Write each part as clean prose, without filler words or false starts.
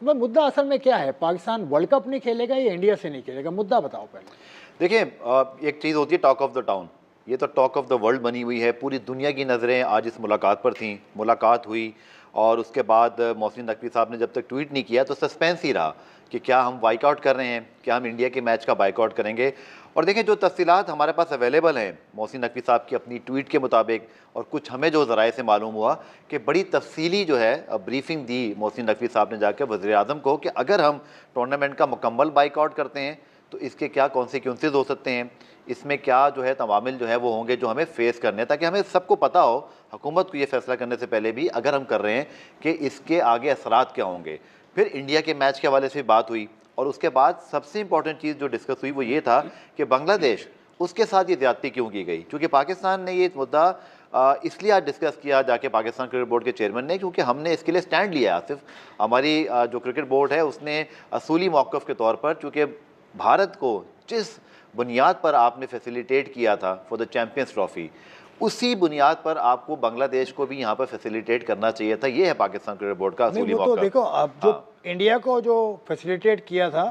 मुद्दा असल में क्या है? पाकिस्तान वर्ल्ड कप नहीं खेलेगा या इंडिया से नहीं खेलेगा? मुद्दा बताओ पहले। देखिए, एक चीज़ होती है टॉक ऑफ द टाउन। ये तो टॉक ऑफ द वर्ल्ड बनी हुई है, पूरी दुनिया की नज़रें आज इस मुलाकात पर थीं। मुलाकात हुई और उसके बाद मोहसिन नकवी साहब ने जब तक ट्वीट नहीं किया तो सस्पेंस ही रहा कि क्या हम बाइकआउट कर रहे हैं, क्या हम इंडिया के मैच का बाइकआउट करेंगे। और देखें, जो तफसीलात हमारे पास अवेलेबल हैं मोहसिन नकवी साहब की अपनी ट्वीट के मुताबिक, और कुछ हमें जो ज़राए से मालूम हुआ कि बड़ी तफसीली जो है ब्रीफिंग दी मोहसिन नकवी साहब ने जाकर वज़ीर-ए-आज़म को कि अगर हम टूर्नामेंट का मुकम्मल बाइकआउट करते हैं तो इसके क्या कॉन्सिक्वेंसेस हो सकते हैं, इसमें क्या जो है तवामिल जो है वो होंगे जो हमें फेस करने हैं, ताकि हमें सबको पता हो, हुकूमत को ये फैसला करने से पहले भी अगर हम कर रहे हैं कि इसके आगे असरात क्या होंगे। फिर इंडिया के मैच के हवाले से बात हुई और उसके बाद सबसे इंपॉर्टेंट चीज़ जो डिस्कस हुई वो ये था कि बांग्लादेश, उसके साथ ये ज़्यादती क्यों की गई। क्योंकि पाकिस्तान ने ये मुद्दा इसलिए आज डिस्कस किया जाके पाकिस्तान क्रिकेट बोर्ड के चेयरमैन ने, क्योंकि हमने इसके लिए स्टैंड लिया है। सिर्फ हमारी जो क्रिकेट बोर्ड है उसने असूली मौक़िफ़ के तौर पर, चूँकि भारत को जिस बुनियाद पर आपने फैसिलिटेट किया था फॉर द चैम्पियंस ट्रॉफी, उसी बुनियाद पर आपको बांग्लादेश को भी यहाँ पर फैसिलिटेट करना चाहिए था। ये है पाकिस्तान क्रिकेट बोर्ड का असूली मौका। तो देखो, अब जो इंडिया को जो फैसिलिटेट किया था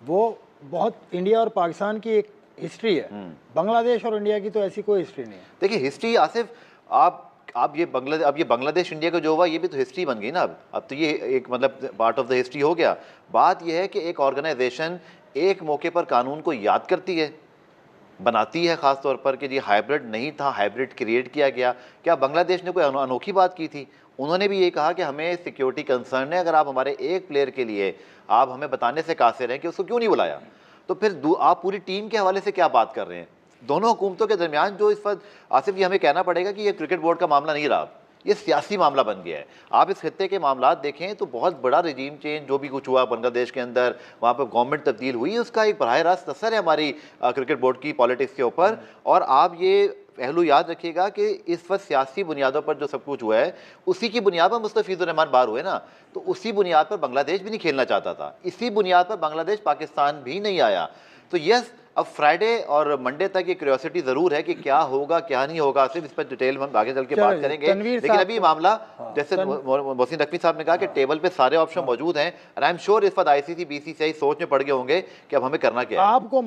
वो बहुत इंडिया और पाकिस्तान की एक हिस्ट्री है। बांग्लादेश और इंडिया की तो ऐसी कोई हिस्ट्री नहीं है। देखिए, हिस्ट्री आसिफ, आप ये बांग्लादेश इंडिया का जो हुआ ये भी तो हिस्ट्री बन गई ना। अब तो ये एक मतलब पार्ट ऑफ द हिस्ट्री हो गया। बात यह है कि एक ऑर्गेनाइजेशन एक मौके पर कानून को याद करती है, बनाती है, ख़ास तौर पर कि ये हाइब्रिड नहीं था, हाइब्रिड क्रिएट किया गया। क्या बांग्लादेश ने कोई अनोखी बात की थी? उन्होंने भी ये कहा कि हमें सिक्योरिटी कंसर्न है, अगर आप हमारे एक प्लेयर के लिए आप हमें बताने से कासिर हैं कि उसको क्यों नहीं बुलाया, तो फिर आप पूरी टीम के हवाले से क्या बात कर रहे हैं। दोनों हुकूमतों के दरमियान जो इस वक्त आसिफ, ये हमें कहना पड़ेगा कि ये क्रिकेट बोर्ड का मामला नहीं रहा, ये सियासी मामला बन गया है। आप इस खित्ते के मामला देखें तो बहुत बड़ा रजीम चेंज जो भी कुछ हुआ बांग्लादेश के अंदर, वहाँ पर गवर्नमेंट तब्दील हुई, उसका एक बराह रास्त असर है हमारी क्रिकेट बोर्ड की पॉलिटिक्स के ऊपर। और आप ये पहलू याद रखिएगा कि इस वक्त सियासी बुनियादों पर जो सब कुछ हुआ है, उसी की बुनियाद पर मुस्तफीजुर रहमान बाहर हुए ना, तो उसी बुनियाद पर बांग्लादेश भी नहीं खेलना चाहता था, इसी बुनियाद पर बांग्लादेश पाकिस्तान भी नहीं आया। तो यस, अब फ्राइडे और मंडे तक ये क्यूरियोसिटी ज़रूर है कि क्या होगा क्या नहीं होगा। सिर्फ इस पर डिटेल में हम आगे चल के बात करेंगे, लेकिन अभी मामला जैसे मोहसिन नकवी साहब ने कहा कि टेबल पे सारे ऑप्शन मौजूद हैं, और आई एम श्योर इस वक्त ICC BCCI सोच में पड़ गए होंगे कि अब हमें करना क्या है। आपको